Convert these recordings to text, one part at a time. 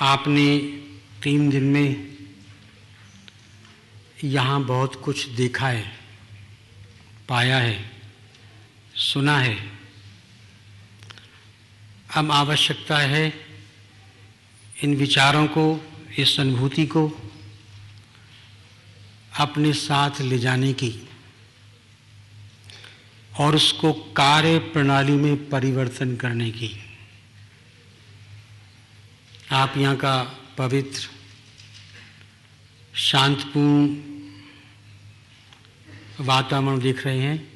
आपने 3 दिन में यहाँ बहुत कुछ देखा है, पाया है, सुना है। अब आवश्यकता है इन विचारों को, इस अनुभूति को अपने साथ ले जाने की और उसको कार्य प्रणाली में परिवर्तन करने की। आप यहाँ का पवित्र, शांतपूर्ण वातावरण देख रहे हैं।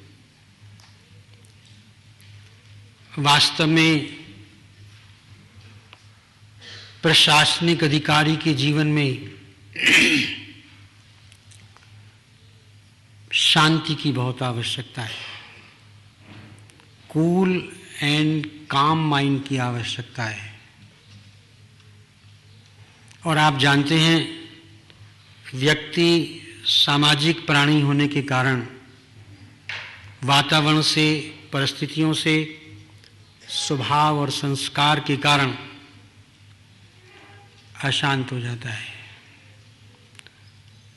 वास्तव में प्रशासनिक अधिकारी के जीवन में शांति की बहुत आवश्यकता है। कूल एंड काम माइंड की आवश्यकता है। और आप जानते हैं, व्यक्ति सामाजिक प्राणी होने के कारण वातावरण से, परिस्थितियों से, स्वभाव और संस्कार के कारण अशांत हो जाता है,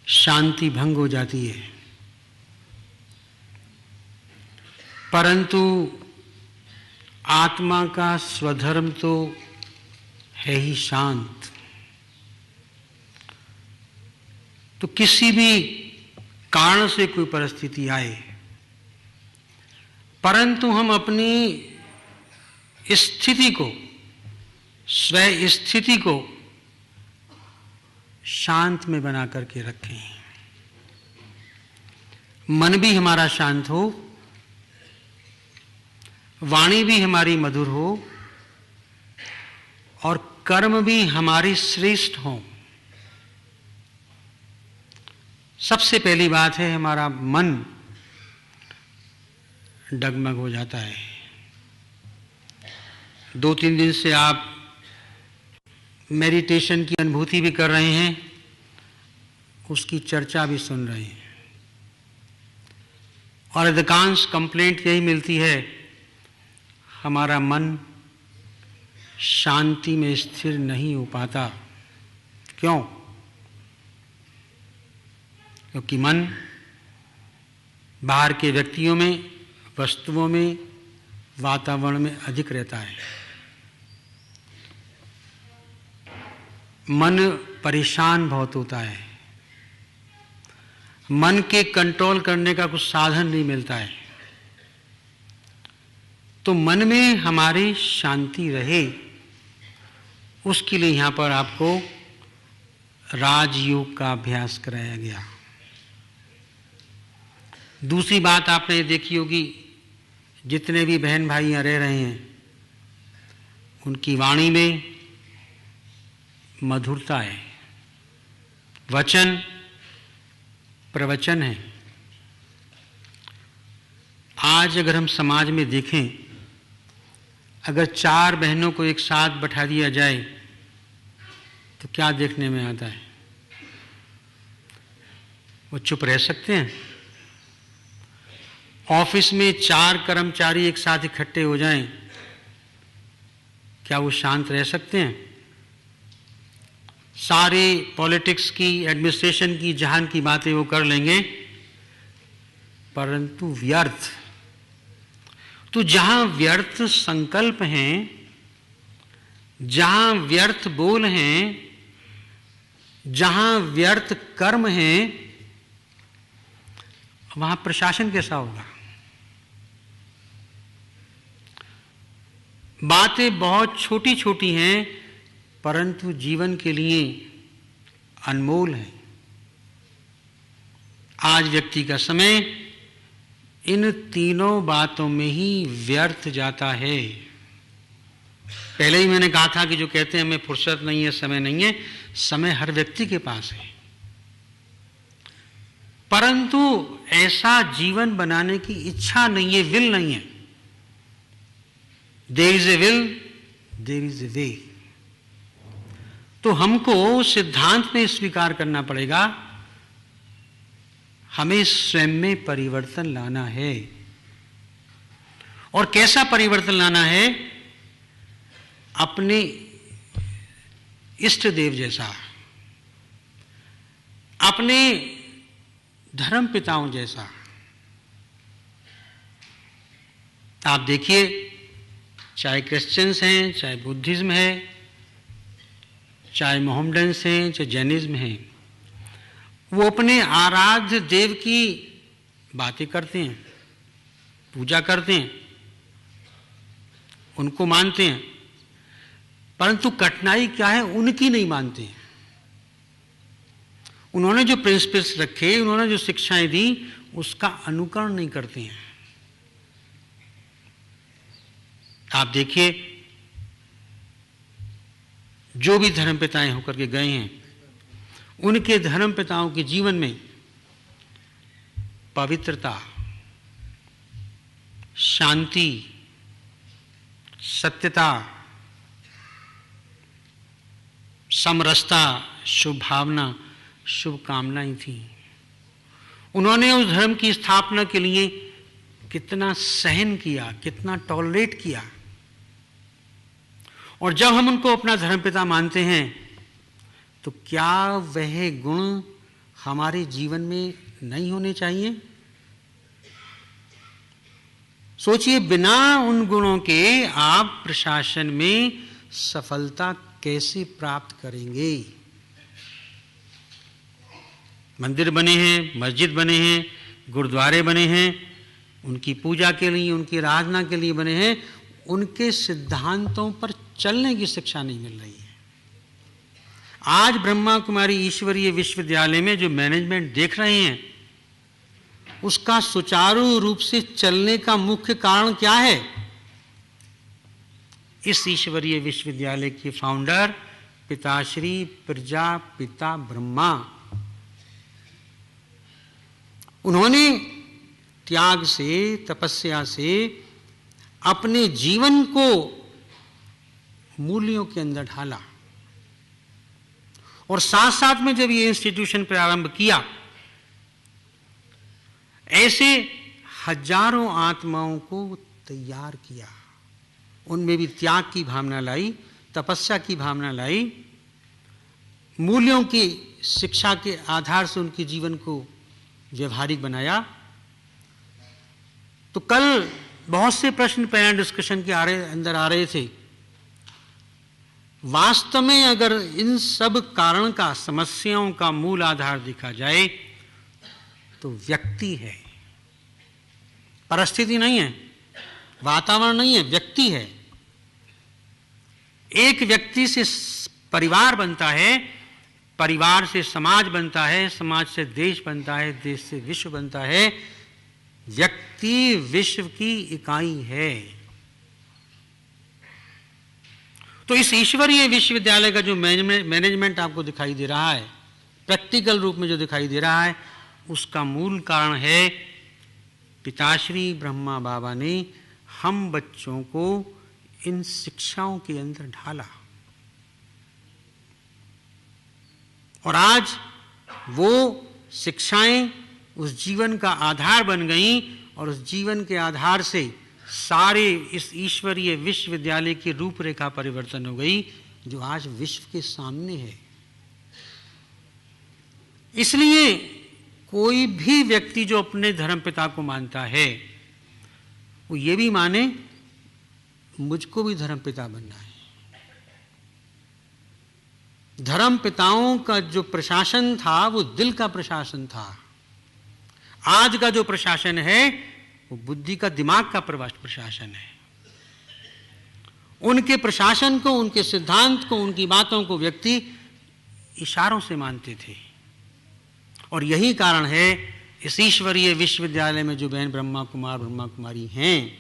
शांति भंग हो जाती है। परंतु आत्मा का स्वधर्म तो है ही शांत। तो किसी भी कारण से कोई परिस्थिति आए, परंतु हम अपनी स्थिति को, स्वयं स्थिति को शांत में बना करके रखें। मन भी हमारा शांत हो, वाणी भी हमारी मधुर हो और कर्म भी हमारी श्रेष्ठ हो। सबसे पहली बात है, हमारा मन डगमग हो जाता है। 2-3 दिन से आप मेडिटेशन की अनुभूति भी कर रहे हैं, उसकी चर्चा भी सुन रहे हैं। और अधिकांश कंप्लेंट यही मिलती है, हमारा मन शांति में स्थिर नहीं हो पाता। क्यों? क्योंकि मन बाहर के व्यक्तियों में, वस्तुओं में, वातावरण में अधिक रहता है। मन परेशान बहुत होता है। मन के कंट्रोल करने का कुछ साधन नहीं मिलता है। तो मन में हमारी शांति रहे, उसके लिए यहाँ पर आपको राजयोग का अभ्यास कराया गया। दूसरी बात आपने देखी होगी, जितने भी बहन भाई यहाँ रह रहे हैं, उनकी वाणी में मधुरता है। वचन प्रवचन है। आज अगर हम समाज में देखें, अगर 4 बहनों को एक साथ बैठा दिया जाए तो क्या देखने में आता है? वो चुप रह सकते हैं? ऑफिस में 4 कर्मचारी एक साथ इकट्ठे हो जाएं, क्या वो शांत रह सकते हैं? सारे पॉलिटिक्स की, एडमिनिस्ट्रेशन की, जहान की बातें वो कर लेंगे, परंतु व्यर्थ। तो जहां व्यर्थ संकल्प हैं, जहां व्यर्थ बोल हैं, जहां व्यर्थ कर्म हैं, वहां प्रशासन कैसा होगा? बातें बहुत छोटी छोटी हैं, परंतु जीवन के लिए अनमोल है। आज व्यक्ति का समय इन तीनों बातों में ही व्यर्थ जाता है। पहले ही मैंने कहा था कि जो कहते हैं हमें फुर्सत नहीं है, समय नहीं है, समय हर व्यक्ति के पास है, परंतु ऐसा जीवन बनाने की इच्छा नहीं है, विल नहीं है। There is a will, there is a way. तो हमको सिद्धांत में स्वीकार करना पड़ेगा, हमें स्वयं में परिवर्तन लाना है। और कैसा परिवर्तन लाना है? अपने इष्ट देव जैसा, अपने धर्म पिताओं जैसा। आप देखिए, चाहे क्रिश्चियंस हैं, चाहे बुद्धिज्म है, चाहे मोहम्मडन्स हैं, चाहे जैनिज्म हैं, वो अपने आराध्य देव की बातें करते हैं, पूजा करते हैं, उनको मानते हैं, परंतु कठिनाई क्या है? उनकी नहीं मानते हैं। उन्होंने जो प्रिंसिपल्स रखे, उन्होंने जो शिक्षाएं दी, उसका अनुकरण नहीं करते हैं। आप देखिए, जो भी धर्मपिताएं होकर के गए हैं, उनके धर्मपिताओं के जीवन में पवित्रता, शांति, सत्यता, समरसता, शुभ भावना, शुभ कामनाएं थी। उन्होंने उस धर्म की स्थापना के लिए कितना सहन किया, कितना टॉलरेट किया। और जब हम उनको अपना धर्मपिता मानते हैं, तो क्या वह गुण हमारे जीवन में नहीं होने चाहिए? सोचिए, बिना उन गुणों के आप प्रशासन में सफलता कैसे प्राप्त करेंगे? मंदिर बने हैं, मस्जिद बने हैं, गुरुद्वारे बने हैं, उनकी पूजा के लिए, उनकी आराधना के लिए बने हैं, उनके सिद्धांतों पर चलने की शिक्षा नहीं मिल रही है। आज ब्रह्मा कुमारी ईश्वरीय विश्वविद्यालय में जो मैनेजमेंट देख रहे हैं, उसका सुचारू रूप से चलने का मुख्य कारण क्या है? इस ईश्वरीय विश्वविद्यालय के फाउंडर पिताश्री प्रजापिता ब्रह्मा, उन्होंने त्याग से, तपस्या से अपने जीवन को मूल्यों के अंदर ढाला। और साथ साथ में जब ये इंस्टीट्यूशन प्रारंभ किया, ऐसे हजारों आत्माओं को तैयार किया, उनमें भी त्याग की भावना लाई, तपस्या की भावना लाई, मूल्यों की शिक्षा के आधार से उनके जीवन को व्यवहारिक बनाया। तो कल बहुत से प्रश्न पैनल डिस्कशन के अंदर आ रहे थे। वास्तव में अगर इन सब कारण का, समस्याओं का मूल आधार देखा जाए, तो व्यक्ति है, परिस्थिति नहीं है, वातावरण नहीं है, व्यक्ति है। एक व्यक्ति से परिवार बनता है, परिवार से समाज बनता है, समाज से देश बनता है, देश से विश्व बनता है। व्यक्ति विश्व की इकाई है। तो इस ईश्वरीय विश्वविद्यालय का जो मैनेजमेंट आपको दिखाई दे रहा है, प्रैक्टिकल रूप में जो दिखाई दे रहा है, उसका मूल कारण है पिताश्री ब्रह्मा बाबा ने हम बच्चों को इन शिक्षाओं के अंदर ढाला। और आज वो शिक्षाएं उस जीवन का आधार बन गईं, और उस जीवन के आधार से सारे इस ईश्वरीय विश्वविद्यालय की रूपरेखा परिवर्तन हो गई, जो आज विश्व के सामने है। इसलिए कोई भी व्यक्ति जो अपने धर्मपिता को मानता है, वो ये भी माने मुझको भी धर्मपिता बनना है। धर्मपिताओं का जो प्रशासन था, वो दिल का प्रशासन था। आज का जो प्रशासन है, वो बुद्धि का, दिमाग का प्रशासन है। उनके प्रशासन को, उनके सिद्धांत को, उनकी बातों को व्यक्ति इशारों से मानते थे। और यही कारण है इस ईश्वरीय विश्वविद्यालय में जो बहन ब्रह्मा कुमार, ब्रह्मा कुमारी हैं,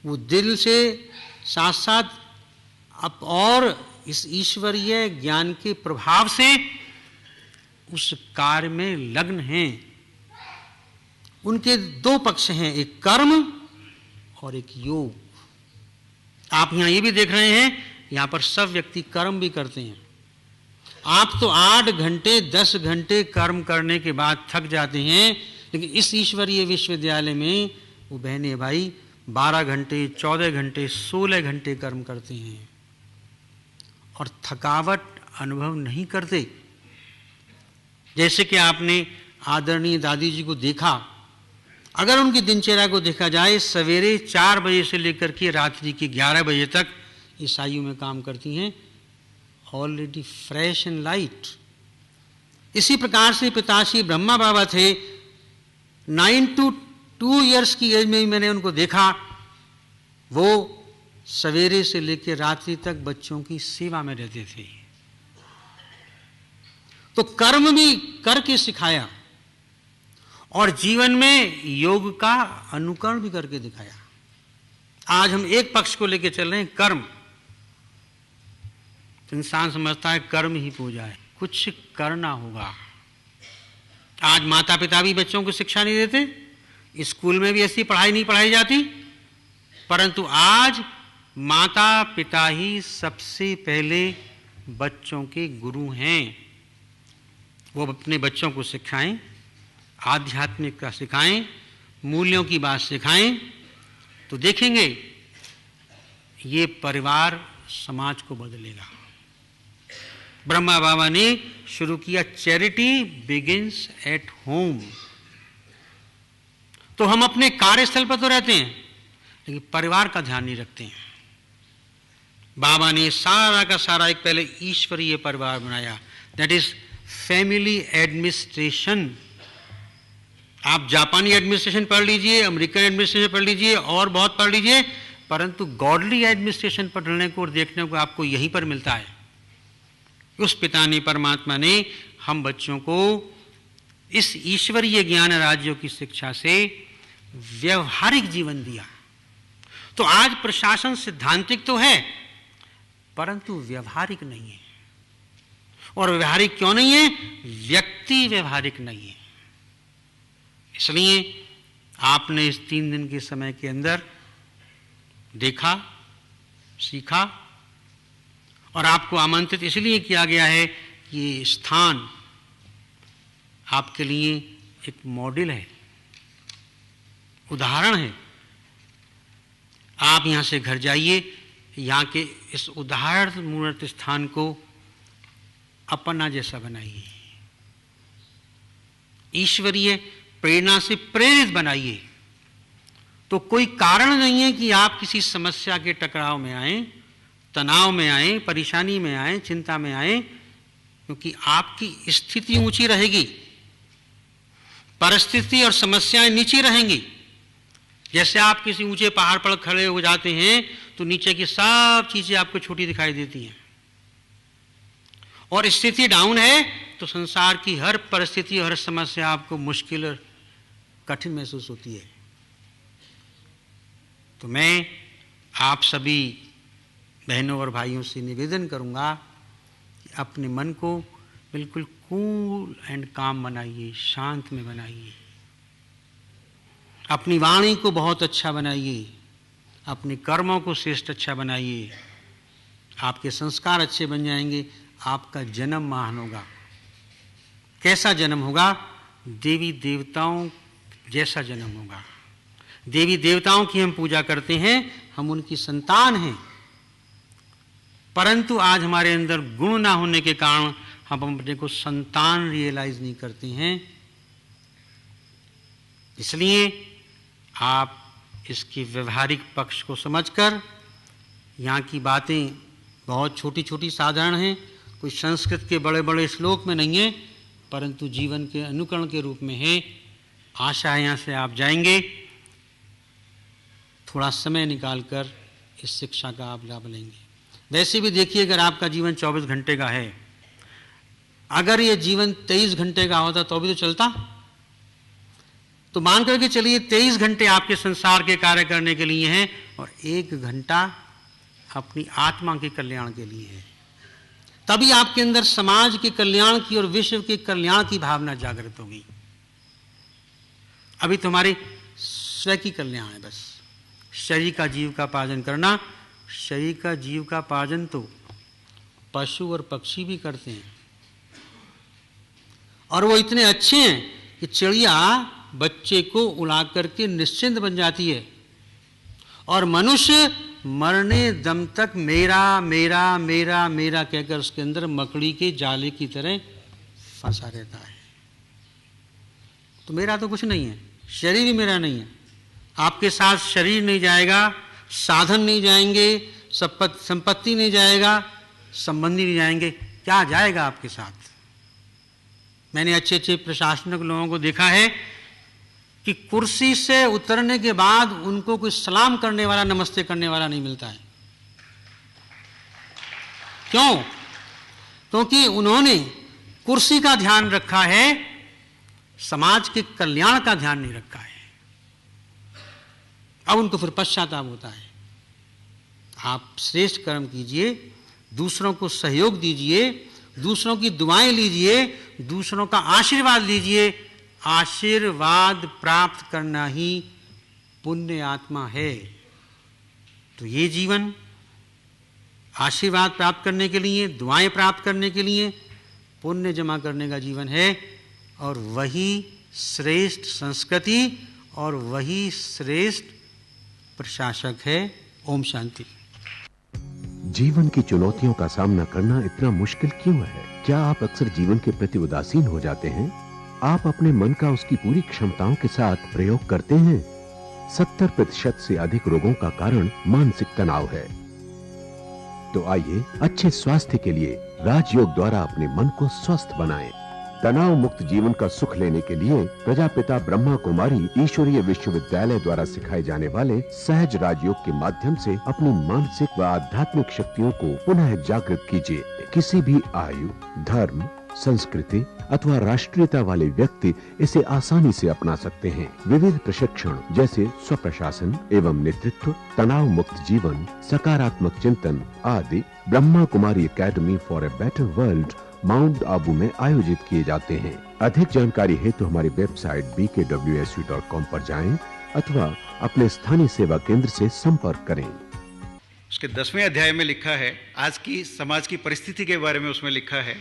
वो दिल से साथ साथ अब और इस ईश्वरीय ज्ञान के प्रभाव से उस कार्य में लग्न हैं। उनके दो पक्ष हैं, एक कर्म और एक योग। आप यहां ये भी देख रहे हैं, यहां पर सब व्यक्ति कर्म भी करते हैं। आप तो 8 घंटे 10 घंटे कर्म करने के बाद थक जाते हैं, लेकिन इस ईश्वरीय विश्वविद्यालय में वो बहने भाई 12 घंटे 14 घंटे 16 घंटे कर्म करते हैं और थकावट अनुभव नहीं करते। जैसे कि आपने आदरणीय दादी जी को देखा, अगर उनकी दिनचर्या को देखा जाए, सवेरे 4 बजे से लेकर के रात्रि के 11 बजे तक इस आयु में काम करती हैं, ऑलरेडी फ्रेश एंड लाइट। इसी प्रकार से पिताश्री ब्रह्मा बाबा थे, 9 to 2 ईयर्स की एज में भी मैंने उनको देखा, वो सवेरे से लेकर रात्रि तक बच्चों की सेवा में रहते थे। तो कर्म भी करके सिखाया और जीवन में योग का अनुकरण भी करके दिखाया। आज हम एक पक्ष को लेकर चल रहे हैं, कर्म। इंसान समझता है कर्म ही पूजा है, कुछ करना होगा। आज माता पिता भी बच्चों को शिक्षा नहीं देते, स्कूल में भी ऐसी पढ़ाई नहीं पढ़ाई जाती, परंतु आज माता पिता ही सबसे पहले बच्चों के गुरु हैं। वो अपने बच्चों को सिखाएं, आध्यात्मिकता सिखाएं, मूल्यों की बात सिखाएं, तो देखेंगे ये परिवार समाज को बदलेगा। ब्रह्मा बाबा ने शुरू किया, चैरिटी बिगिंस एट होम। तो हम अपने कार्यस्थल पर तो रहते हैं, लेकिन परिवार का ध्यान नहीं रखते हैं। बाबा ने सारा का सारा एक पहले ईश्वरीय परिवार बनाया, दैट इज फैमिली एडमिनिस्ट्रेशन। आप जापानी एडमिनिस्ट्रेशन पढ़ लीजिए, अमेरिकन एडमिनिस्ट्रेशन पढ़ लीजिए और बहुत पढ़ लीजिए, परंतु गॉडली एडमिनिस्ट्रेशन पढ़ने को और देखने को आपको यहीं पर मिलता है। उस पिता ने, परमात्मा ने हम बच्चों को इस ईश्वरीय ज्ञान राज्यों की शिक्षा से व्यवहारिक जीवन दिया। तो आज प्रशासन सिद्धांतिक तो है, परंतु व्यवहारिक नहीं है। और व्यवहारिक क्यों नहीं है? व्यक्ति व्यवहारिक नहीं है। इसलिए आपने इस 3 दिन के समय के अंदर देखा, सीखा, और आपको आमंत्रित इसलिए किया गया है कि ये स्थान आपके लिए एक मॉडल है, उदाहरण है। आप यहाँ से घर जाइए, यहाँ के इस उदाहरण मूर्त स्थान को अपना जैसा बनाइए, ईश्वरीय प्रेरणा से प्रेरित बनाइए। तो कोई कारण नहीं है कि आप किसी समस्या के टकराव में आए, तनाव में आए, परेशानी में आए, चिंता में आए, क्योंकि आपकी स्थिति ऊंची रहेगी, परिस्थिति और समस्याएं नीची रहेंगी। जैसे आप किसी ऊंचे पहाड़ पर खड़े हो जाते हैं तो नीचे की सब चीजें आपको छोटी दिखाई देती हैं, और स्थिति डाउन है तो संसार की हर परिस्थिति और हर समस्या आपको मुश्किल और कठिन महसूस होती है। तो मैं आप सभी बहनों और भाइयों से निवेदन करूंगा कि अपने मन को बिल्कुल कूल एंड काम बनाइए, शांत में बनाइए। अपनी वाणी को बहुत अच्छा बनाइए, अपने कर्मों को श्रेष्ठ अच्छा बनाइए। आपके संस्कार अच्छे बन जाएंगे, आपका जन्म महान होगा। कैसा जन्म होगा? देवी देवताओं जैसा जन्म होगा। देवी देवताओं की हम पूजा करते हैं, हम उनकी संतान हैं, परंतु आज हमारे अंदर गुण ना होने के कारण हम अपने को संतान रियलाइज नहीं करते हैं। इसलिए आप इसके व्यवहारिक पक्ष को समझकर, यहाँ की बातें बहुत छोटी छोटी साधारण हैं, कोई संस्कृत के बड़े बड़े श्लोक में नहीं है, परंतु जीवन के अनुकरण के रूप में है। आशा है यहाँ से आप जाएंगे, थोड़ा समय निकालकर इस शिक्षा का आप लाभ लेंगे। वैसे भी देखिए, अगर आपका जीवन 24 घंटे का है, अगर ये जीवन 23 घंटे का होता तो भी तो चलता। तो मान करके चलिए 23 घंटे आपके संसार के कार्य करने के लिए हैं और 1 घंटा अपनी आत्मा के कल्याण के लिए है। तभी आपके अंदर समाज के कल्याण की और विश्व के कल्याण की भावना जागृत होगी। अभी तुम्हारी स्वयं की कल्याण है बस। शरीर का जीव का पालन करना, शरीर का जीव का पालन तो पशु और पक्षी भी करते हैं, और वो इतने अच्छे हैं कि चिड़िया बच्चे को उड़ा करके निश्चिंत बन जाती है, और मनुष्य मरने दम तक मेरा मेरा मेरा मेरा कहकर उसके अंदर मकड़ी के जाले की तरह फंसा रहता है। तो मेरा तो कुछ नहीं है, शरीर भी मेरा नहीं है। आपके साथ शरीर नहीं जाएगा, साधन नहीं जाएंगे, संपत्ति नहीं जाएगा, संबंधी नहीं जाएंगे, क्या जाएगा आपके साथ? मैंने अच्छे अच्छे प्रशासनिक लोगों को देखा है कि कुर्सी से उतरने के बाद उनको कोई सलाम करने वाला, नमस्ते करने वाला नहीं मिलता है। क्यों? क्योंकि उन्होंने कुर्सी का ध्यान रखा है, समाज के कल्याण का ध्यान नहीं रखा है। अब उनको फिर पश्चाताप होता है। आप श्रेष्ठ कर्म कीजिए, दूसरों को सहयोग दीजिए, दूसरों की दुआएं लीजिए, दूसरों का आशीर्वाद लीजिए। आशीर्वाद प्राप्त करना ही पुण्य आत्मा है। तो ये जीवन आशीर्वाद प्राप्त करने के लिए, दुआएं प्राप्त करने के लिए, पुण्य जमा करने का जीवन है, और वही श्रेष्ठ संस्कृति और वही श्रेष्ठ प्रशासक है। ओम शांति। जीवन की चुनौतियों का सामना करना इतना मुश्किल क्यों है? क्या आप अक्सर जीवन के प्रति उदासीन हो जाते हैं? आप अपने मन का उसकी पूरी क्षमताओं के साथ प्रयोग करते हैं? 70% से अधिक रोगों का कारण मानसिक तनाव है। तो आइए अच्छे स्वास्थ्य के लिए राजयोग द्वारा अपने मन को स्वस्थ बनाएं। तनाव मुक्त जीवन का सुख लेने के लिए प्रजापिता ब्रह्मा कुमारी ईश्वरीय विश्वविद्यालय द्वारा सिखाए जाने वाले सहज राजयोग के माध्यम से अपनी मानसिक व आध्यात्मिक शक्तियों को पुनः जागृत कीजिए। किसी भी आयु, धर्म, संस्कृति अथवा राष्ट्रीयता वाले व्यक्ति इसे आसानी से अपना सकते हैं। विविध प्रशिक्षण जैसे स्वप्रशासन एवं नेतृत्व, तनाव मुक्त जीवन, सकारात्मक चिंतन आदि Brahma Kumari academy for a better world Mount Abu में आयोजित किए जाते हैं। अधिक जानकारी हेतु हमारी वेबसाइट bkwsu.com पर जाएं अथवा अपने स्थानीय सेवा केंद्र से संपर्क करें। उसके 10वें अध्याय में लिखा है, आज की समाज की परिस्थिति के बारे में उसमें लिखा है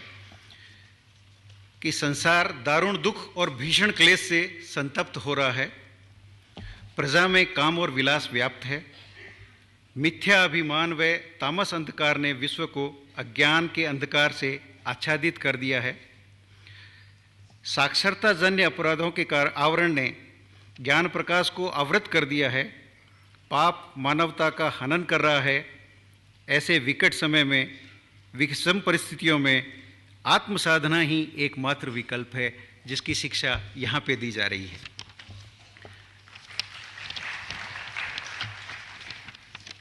कि संसार दारुण दुख और भीषण क्लेश से संतप्त हो रहा है। प्रजा में काम और विलास व्याप्त है। मिथ्या अभिमान व तामस अंधकार ने विश्व को अज्ञान के अंधकार से आच्छादित कर दिया है। साक्षरता जन्य अपराधों के आवरण ने ज्ञान प्रकाश को अवरुद्ध कर दिया है। पाप मानवता का हनन कर रहा है। ऐसे विकट समय में, विषम परिस्थितियों में आत्म साधना ही एकमात्र विकल्प है, जिसकी शिक्षा यहाँ पे दी जा रही है।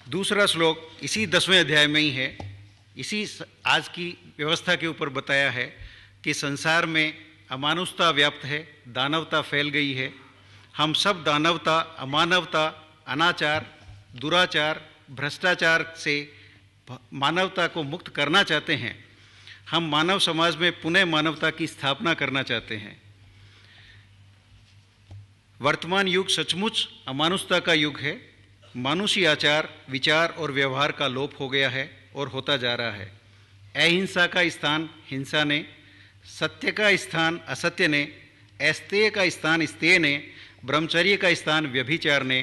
दूसरा श्लोक इसी 10वें अध्याय में ही है। इसी आज की व्यवस्था के ऊपर बताया है कि संसार में अमानुषता व्याप्त है, दानवता फैल गई है। हम सब दानवता, अमानवता, अनाचार, दुराचार, भ्रष्टाचार से मानवता को मुक्त करना चाहते हैं। हम मानव समाज में पुनः मानवता की स्थापना करना चाहते हैं। वर्तमान युग सचमुच अमानुषता का युग है। मानुषी आचार, विचार और व्यवहार का लोप हो गया है और होता जा रहा है। अहिंसा का स्थान हिंसा ने, सत्य का स्थान असत्य ने, अस्तेय का स्थान स्तेय ने, ब्रह्मचर्य का स्थान व्यभिचार ने,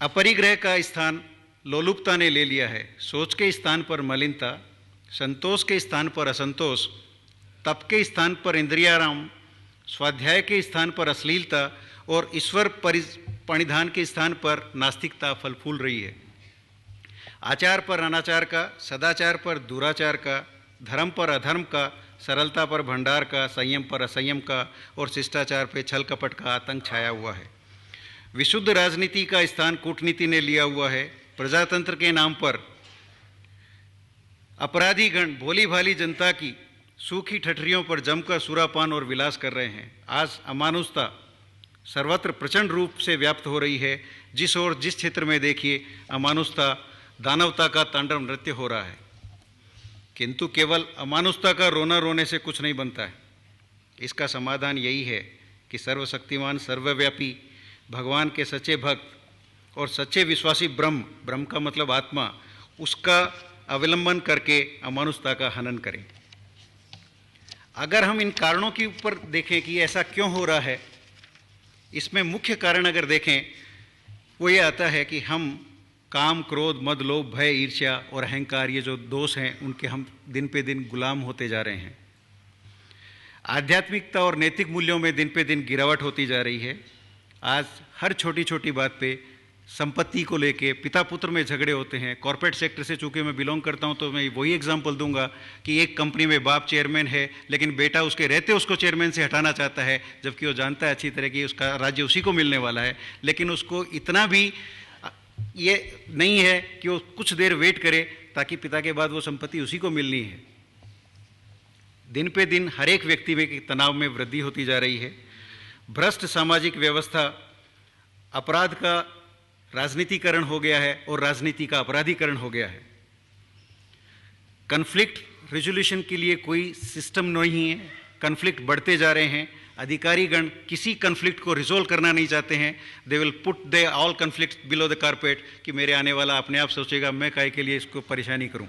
अपरिग्रह का स्थान लोलुपता ने ले लिया है। सोच के स्थान पर मलिनता, संतोष के स्थान पर असंतोष, तप के स्थान पर इंद्रियाराम, स्वाध्याय के स्थान पर अश्लीलता और ईश्वर परिधान के स्थान पर नास्तिकता फल फूल रही है। आचार पर अनाचार का, सदाचार पर दुराचार का, धर्म पर अधर्म का, सरलता पर भंडार का, संयम पर असंयम का और शिष्टाचार पर छल कपट का आतंक छाया हुआ है। विशुद्ध राजनीति का स्थान कूटनीति ने लिया हुआ है। प्रजातंत्र के नाम पर अपराधी गण भोली भाली जनता की सूखी ठठरियों पर जमकर सुरापान और विलास कर रहे हैं। आज अमानुषता सर्वत्र प्रचंड रूप से व्याप्त हो रही है। जिस क्षेत्र में देखिए अमानुषता दानवता का तांडव नृत्य हो रहा है। किंतु केवल अमानुषता का रोना रोने से कुछ नहीं बनता है। इसका समाधान यही है कि सर्वशक्तिमान, सर्वव्यापी भगवान के सच्चे भक्त और सच्चे विश्वासी ब्रह्म का मतलब आत्मा, उसका अवलंबन करके अमानुषता का हनन करें। अगर हम इन कारणों के ऊपर देखें कि ऐसा क्यों हो रहा है, इसमें मुख्य कारण अगर देखें वो ये आता है कि हम काम, क्रोध, मद, लोभ, भय, ईर्ष्या और अहंकार, ये जो दोष हैं, उनके हम दिन पे दिन गुलाम होते जा रहे हैं। आध्यात्मिकता और नैतिक मूल्यों में दिन पे दिन गिरावट होती जा रही है। आज हर छोटी छोटी बात पे संपत्ति को लेके पिता पुत्र में झगड़े होते हैं। कॉर्पोरेट सेक्टर से चूंकि मैं बिलोंग करता हूं तो मैं वही एग्जांपल दूंगा कि एक कंपनी में बाप चेयरमैन है, लेकिन बेटा उसके रहते उसको चेयरमैन से हटाना चाहता है, जबकि वो जानता है अच्छी तरह कि उसका राज्य उसी को मिलने वाला है। लेकिन उसको इतना भी ये नहीं है कि वो कुछ देर वेट करे ताकि पिता के बाद वो संपत्ति उसी को मिलनी है। दिन पे दिन हर एक व्यक्ति में तनाव में वृद्धि होती जा रही है। भ्रष्ट सामाजिक व्यवस्था, अपराध का राजनीतिकरण हो गया है और राजनीति का अपराधीकरण हो गया है। कन्फ्लिक्ट रिजोल्यूशन के लिए कोई सिस्टम नहीं है। कन्फ्लिक्ट बढ़ते जा रहे हैं। अधिकारीगण किसी कन्फ्लिक्ट को रिजोल्व करना नहीं चाहते हैं। They will put the all conflict below the carpet कि मेरे आने वाला अपने आप सोचेगा मैं काहे के लिए इसको परेशानी करूं।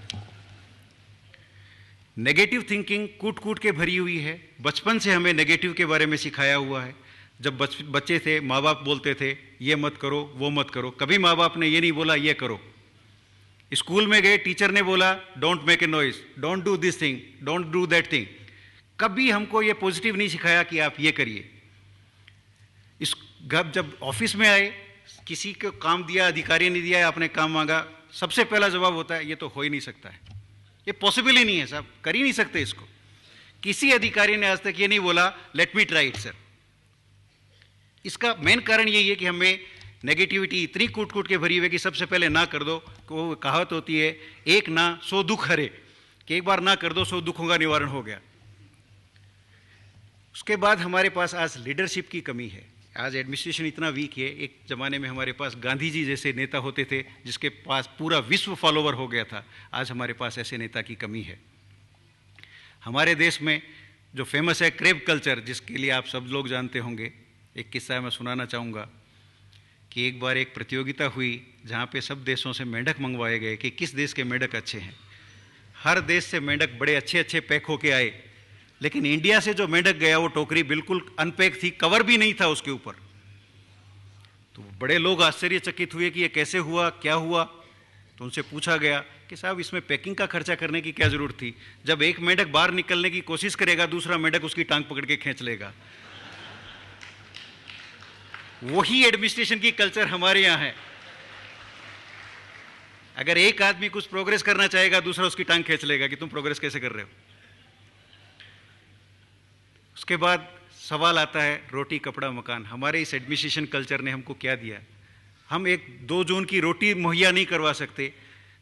नेगेटिव थिंकिंग कूट कूट के भरी हुई है। बचपन से हमें नेगेटिव के बारे में सिखाया हुआ है। जब बच्चे थे माँ बाप बोलते थे ये मत करो, वो मत करो, कभी माँ बाप ने ये नहीं बोला ये करो। स्कूल में गए, टीचर ने बोला don't make a noise, don't do this thing, don't do that thing. कभी हमको ये पॉजिटिव नहीं सिखाया कि आप ये करिए। जब ऑफिस में आए, किसी को काम दिया, अधिकारी ने दिया, आपने काम मांगा, सबसे पहला जवाब होता है ये तो हो ही नहीं सकता है, ये पॉसिबल ही नहीं है साहब, कर ही नहीं सकते इसको। किसी अधिकारी ने आज तक ये नहीं बोला let me try it sir. इसका मेन कारण यही है कि हमें नेगेटिविटी इतनी कूट कूट के भरी हुई है कि सबसे पहले ना कर दो। वो कहावत होती है एक ना 100 दुख हरे, कि एक बार ना कर दो 100 दुखों का निवारण हो गया। उसके बाद हमारे पास आज लीडरशिप की कमी है। आज एडमिनिस्ट्रेशन इतना वीक है। एक ज़माने में हमारे पास गांधी जी जैसे नेता होते थे जिसके पास पूरा विश्व फॉलोवर हो गया था। आज हमारे पास ऐसे नेता की कमी है। हमारे देश में जो फेमस है क्रेब कल्चर, जिसके लिए आप सब लोग जानते होंगे, एक किस्सा मैं सुनाना चाहूँगा कि एक बार एक प्रतियोगिता हुई जहाँ पे सब देशों से मेंढक मंगवाए गए कि किस देश के मेंढक अच्छे हैं। हर देश से मेंढक बड़े अच्छे अच्छे पैक होके आए, लेकिन इंडिया से जो मेंढक गया वो टोकरी बिल्कुल अनपैक थी, कवर भी नहीं था उसके ऊपर। तो बड़े लोग आश्चर्यचकित हुए कि ये कैसे हुआ, क्या हुआ। तो उनसे पूछा गया कि साहब इसमें पैकिंग का खर्चा करने की क्या ज़रूरत थी, जब एक मेंढक बाहर निकलने की कोशिश करेगा दूसरा मेंढक उसकी टांग पकड़ के खींच लेगा। वही एडमिनिस्ट्रेशन की कल्चर हमारे यहाँ है। अगर एक आदमी कुछ प्रोग्रेस करना चाहेगा दूसरा उसकी टांग खींच लेगा कि तुम प्रोग्रेस कैसे कर रहे हो। उसके बाद सवाल आता है रोटी कपड़ा मकान। हमारे इस एडमिनिस्ट्रेशन कल्चर ने हमको क्या दिया। हम एक 2 जून की रोटी मुहैया नहीं करवा सकते।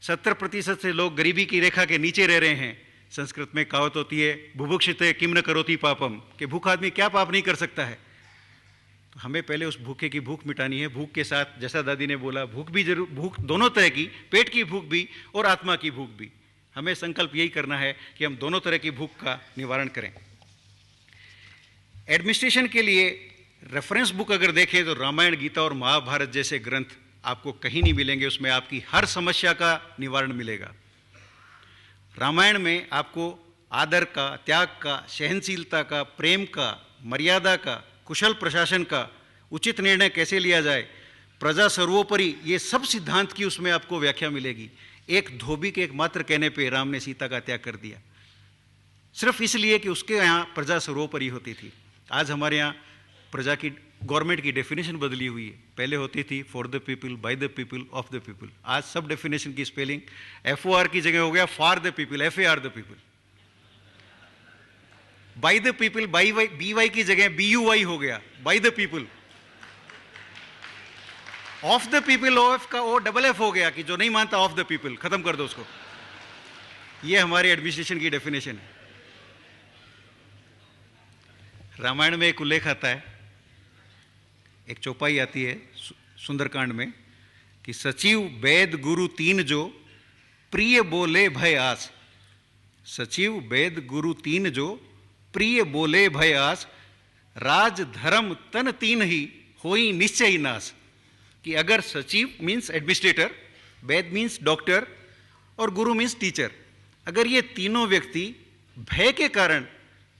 70% से लोग गरीबी की रेखा के नीचे रह रहे हैं। संस्कृत में कहावत होती है बुभुक्षिते किम न करोति पापम, कि भूखा आदमी क्या पाप नहीं कर सकता है। तो हमें पहले उस भूखे की भूख मिटानी है। भूख के साथ जैसा दादी ने बोला भूख भी जरूर, भूख दोनों तरह की, पेट की भूख भी और आत्मा की भूख भी। हमें संकल्प यही करना है कि हम दोनों तरह की भूख का निवारण करें। एडमिनिस्ट्रेशन के लिए रेफरेंस बुक अगर देखें तो रामायण, गीता और महाभारत जैसे ग्रंथ आपको कहीं नहीं मिलेंगे। उसमें आपकी हर समस्या का निवारण मिलेगा। रामायण में आपको आदर का, त्याग का, सहनशीलता का, प्रेम का, मर्यादा का, कुशल प्रशासन का, उचित निर्णय कैसे लिया जाए, प्रजा सर्वोपरि, ये सब सिद्धांत की उसमें आपको व्याख्या मिलेगी। एक धोबी के एकमात्र कहने पे राम ने सीता का त्याग कर दिया, सिर्फ इसलिए कि उसके यहाँ प्रजा सर्वोपरि होती थी। आज हमारे यहाँ प्रजा की, गवर्नमेंट की डेफिनेशन बदली हुई है। पहले होती थी for the people, by the people, of the people. आज सब डेफिनेशन की स्पेलिंग FOR की जगह हो गया for the people, FAR the people. By the people, BY की जगह BUY हो गया, by the people. Of the people, OF का OFF हो गया कि जो नहीं मानता ऑफ द पीपल, खत्म कर दो उसको। ये हमारे एडमिनिस्ट्रेशन की डेफिनेशन है। रामायण में एक उल्लेख आता है, एक चौपाई आती है सुंदरकांड में कि सचिव वेद गुरु तीन जो प्रिय बोले भय आस। सचिव वेद गुरु तीन जो प्रिय बोले भय आस, राज धर्म तन तीन ही होई निश्चय नाश। कि अगर सचिव मीन्स एडमिनिस्ट्रेटर, वेद मीन्स डॉक्टर और गुरु मीन्स टीचर, अगर ये तीनों व्यक्ति भय के कारण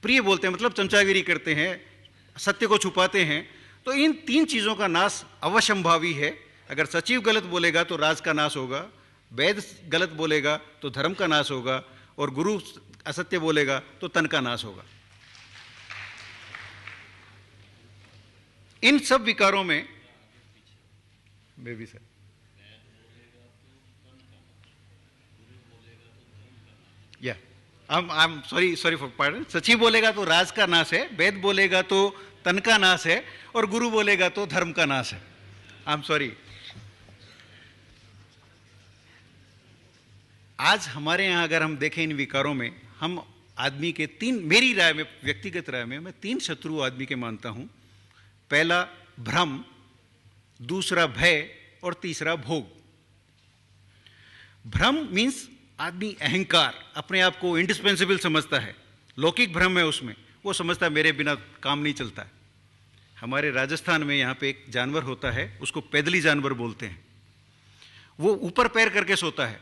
प्रिय बोलते हैं, मतलब चमचागिरी करते हैं, सत्य को छुपाते हैं, तो इन तीन चीज़ों का नाश अवश्यंभावी है। अगर सचिव गलत बोलेगा तो राज का नाश होगा, वेद गलत बोलेगा तो धर्म का नाश होगा, और गुरु असत्य बोलेगा तो तन का नाश होगा। इन सब विकारों में बेबी सर या I am sorry for pardon. सचिव बोलेगा तो राज का नाश है, वेद बोलेगा तो तन का नाश है, और गुरु बोलेगा तो धर्म का नाश है। I am sorry. आज हमारे यहाँ अगर हम देखें इन विकारों में, हम आदमी के तीन, मेरी राय में, व्यक्तिगत राय में, मैं तीन शत्रु आदमी के मानता हूं। पहला भ्रम, दूसरा भय और तीसरा भोग। भ्रम मीन्स आदमी अहंकार, अपने आप को इंडिस्पेंसिबल समझता है, लौकिक भ्रम है उसमें, वो समझता है मेरे बिना काम नहीं चलता है। हमारे राजस्थान में यहाँ पे एक जानवर होता है, उसको पैदली जानवर बोलते हैं। वो ऊपर पैर करके सोता है।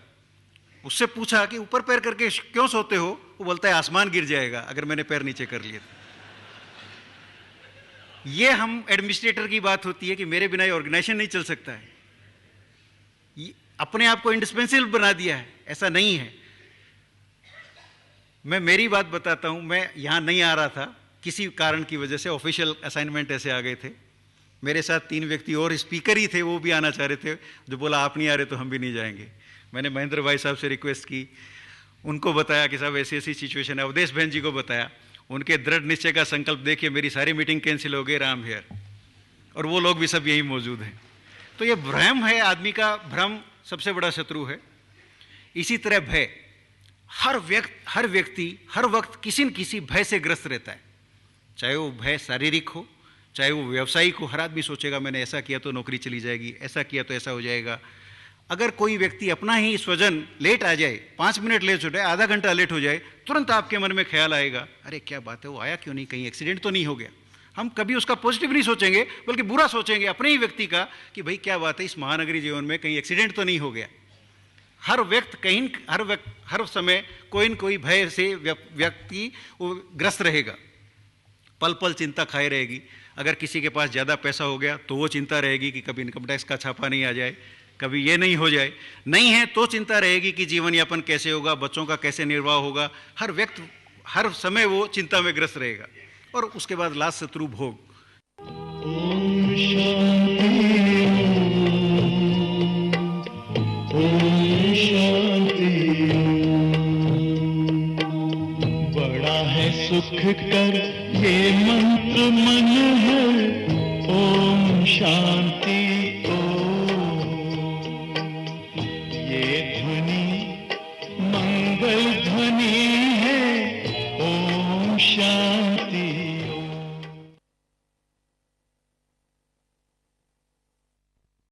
उससे पूछा कि ऊपर पैर करके क्यों सोते हो? वो बोलता है आसमान गिर जाएगा अगर मैंने पैर नीचे कर लिए तो। ये हम एडमिनिस्ट्रेटर की बात होती है कि मेरे बिना ये ऑर्गेनाइजेशन नहीं चल सकता है। अपने आप को इंडिस्पेंसिबल बना दिया है, ऐसा नहीं है। मैं मेरी बात बताता हूं, मैं यहां नहीं आ रहा था, किसी कारण की वजह से ऑफिशियल असाइनमेंट ऐसे आ गए थे। मेरे साथ तीन व्यक्ति और स्पीकर ही थे, वो भी आना चाह रहे थे, जो बोला आप नहीं आ रहे तो हम भी नहीं जाएंगे। मैंने महेंद्र भाई साहब से रिक्वेस्ट की, उनको बताया कि साहब ऐसी ऐसी सिचुएशन है, अवधेश बहन जी को बताया, उनके दृढ़ निश्चय का संकल्प देखिए मेरी सारी मीटिंग कैंसिल हो गई, राम हेयर, और वो लोग भी सब यहीं मौजूद हैं। तो ये भ्रम है, आदमी का भ्रम सबसे बड़ा शत्रु है। इसी तरह भय, हर व्यक्ति हर वक्त किसी न किसी भय से ग्रस्त रहता है, चाहे वो भय शारीरिक हो, चाहे वो व्यावसायिक हो। हर आदमी सोचेगा मैंने ऐसा किया तो नौकरी चली जाएगी, ऐसा किया तो ऐसा हो जाएगा। अगर कोई व्यक्ति अपना ही स्वजन लेट आ जाए, 5 मिनट लेट हो जाए, आधा घंटा लेट हो जाए, तुरंत आपके मन में ख्याल आएगा, अरे क्या बात है, वो आया क्यों नहीं, कहीं एक्सीडेंट तो नहीं हो गया। हम कभी उसका पॉजिटिव नहीं सोचेंगे, बल्कि बुरा सोचेंगे अपने ही व्यक्ति का, कि भाई क्या बात है, इस महानगरी जीवन में कहीं एक्सीडेंट तो नहीं हो गया। हर व्यक्ति कहीं हर समय कोई न कोई भय से व्यक्ति वो ग्रस्त रहेगा, पल पल चिंता खाए रहेगी। अगर किसी के पास ज़्यादा पैसा हो गया तो वो चिंता रहेगी कि कभी इनकम टैक्स का छापा नहीं आ जाए, कभी ये नहीं हो जाए। नहीं है तो चिंता रहेगी कि जीवन यापन कैसे होगा, बच्चों का कैसे निर्वाह होगा। हर व्यक्ति हर समय वो चिंता में ग्रस्त रहेगा। और उसके बाद लास्ट शत्रु भोग। ओम शांति, बड़ा है सुख कर ये मंत्र मन है। ओम शांति।